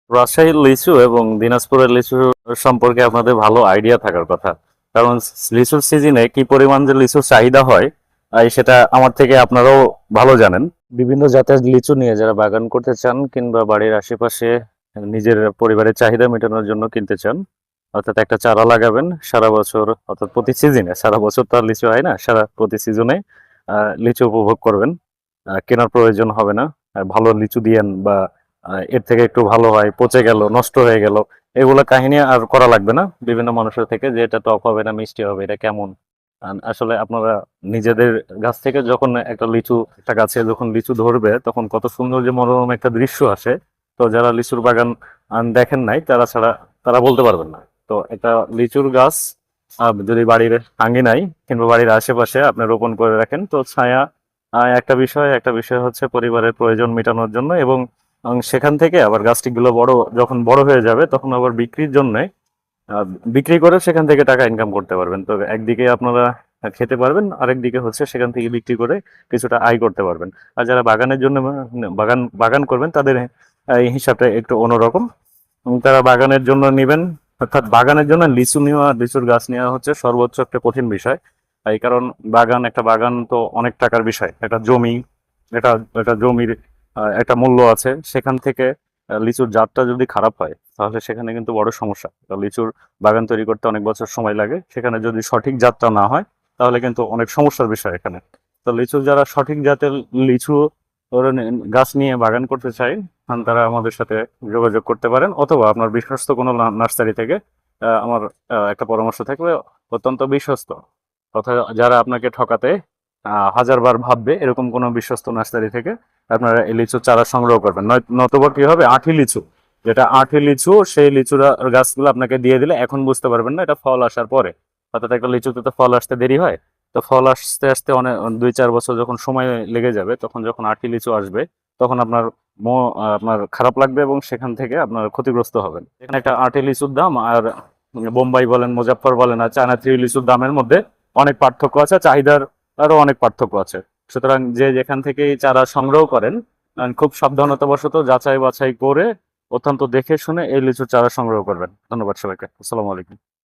রাজশাহীর লিচু এবং দিনাজপুরের লিচু সম্পর্কে আপনাদের ভালো আইডিয়া থাকার কথা। কারণ লিচুর সিজনে কি পরিমাণ যে লিচুর চাহিদা হয় সেটা আমার থেকে আপনারাও ভালো জানেন। বিভিন্ন জাতের লিচু নিয়ে যারা বাগান করতে চান কিংবা বাড়ির আশেপাশে নিজের পরিবারের চাহিদা মেটানোর জন্য কিনতে চান, অর্থাৎ একটা চারা লাগাবেন সারা বছর, অর্থাৎ প্রতি সিজনে, সারা বছর তো আর লিচু হয় না, সারা প্রতি সিজনে লিচু উপভোগ করবেন। কেনার প্রয়োজন হবে না। ভালো লিচু দিয়েন বা এর থেকে একটু ভালো হয়, পচে গেল, নষ্ট হয়ে গেল, এগুলা কাহিনী আর করা লাগবে না বিভিন্ন মানুষের থেকে যে এটা টক হবে না মিষ্টি হবে, এটা কেমন। আসলে আপনারা নিজেদের গাছ থেকে যখন একটা গাছে যখন লিচু ধরবে তখন কত সুন্দর যে মনোরম একটা দৃশ্য আসে। তো যারা লিচুর বাগান দেখেন নাই তারা বলতে পারবেন না। তো একটা লিচুর গাছ যদি বাড়ির আঙ্গিনায় কিংবা বাড়ির আশেপাশে আপনি রোপণ করে রাখেন, তো ছায়া একটা বিষয় হচ্ছে পরিবারের প্রয়োজন মেটানোর জন্য, এবং সেখান থেকে আবার গাছটিগুলো যখন বড় হয়ে যাবে তখন আবার বিক্রির জন্য বিক্রি করে সেখান থেকে টাকা ইনকাম করতে পারবেন। তো একদিকে আপনারা খেতে পারবেন, আরেকদিকে হচ্ছে সেখান থেকে বিক্রি করে কিছুটা আয় করতে পারবেন। আর যারা বাগানের জন্য বাগান বাগান করবেন তাদের এই হিসাবটা একটু অন্যরকম। তারা বাগানের জন্য নেবেন, অর্থাৎ বাগানের জন্য লিচুর গাছ নেওয়া হচ্ছে সর্বোচ্চ একটা কঠিন বিষয়। এই কারণ একটা বাগান তো অনেক টাকার বিষয়। এটা একটা জমির একটা মূল্য আছে। সেখান থেকে লিচুর জাতটা যদি খারাপ হয় তাহলে সেখানে কিন্তু বড় সমস্যা। তো লিচুর বাগান তৈরি করতে অনেক বছর সময় লাগে, সেখানে যদি সঠিক জাতটা না হয় তাহলে কিন্তু অনেক সমস্যার বিষয় এখানে। তো যারা সঠিক জাতের লিচু গাছ নিয়ে বাগান করতে চায়, তারা আমাদের সাথে যোগাযোগ করতে পারেন, অথবা আপনার বিশ্বস্ত কোনো নার্সারি থেকে আমার একটা পরামর্শ থাকবে, অত্যন্ত বিশ্বস্ত, তথা যারা আপনাকে ঠকাতে হাজারবার ভাববে এরকম কোনো বিশ্বস্ত নার্সারি থেকে আপনারা এই লিচুর চারা সংগ্রহ করবেন। নতুবা কি হবে, আঁটি লিচু সেই লিচুর গাছগুলো আপনাকে দিয়ে দিলে এখন বুঝতে পারবেন না, এটা ফল আসার পরে। অর্থাৎ একটা লিচুতে তো ফল আসতে দেরি হয়। তো ফল আসতে আসতে অনেক 2-4 বছর যখন সময় লেগে যাবে, তখন যখন আঁটি লিচু আসবে তখন আপনার খারাপ লাগবে এবং সেখান থেকে আপনার ক্ষতিগ্রস্ত হবেন। এখানে একটা আঁটি লিচুর দাম আর বোম্বাই বলেন, মুজাফফর বলেন আর চায়না থ্রি লিচুর দামের মধ্যে অনেক পার্থক্য আছে, চাহিদার আরো অনেক পার্থক্য আছে। সুতরাং যে যেখান থেকে চারা সংগ্রহ করেন, খুব সাবধানতাবশত যাচাই বাছাই করে অত্যন্ত দেখে শুনে এই লিচুর চারা সংগ্রহ করবেন। ধন্যবাদ সবাইকে। আসসালামু আলাইকুম।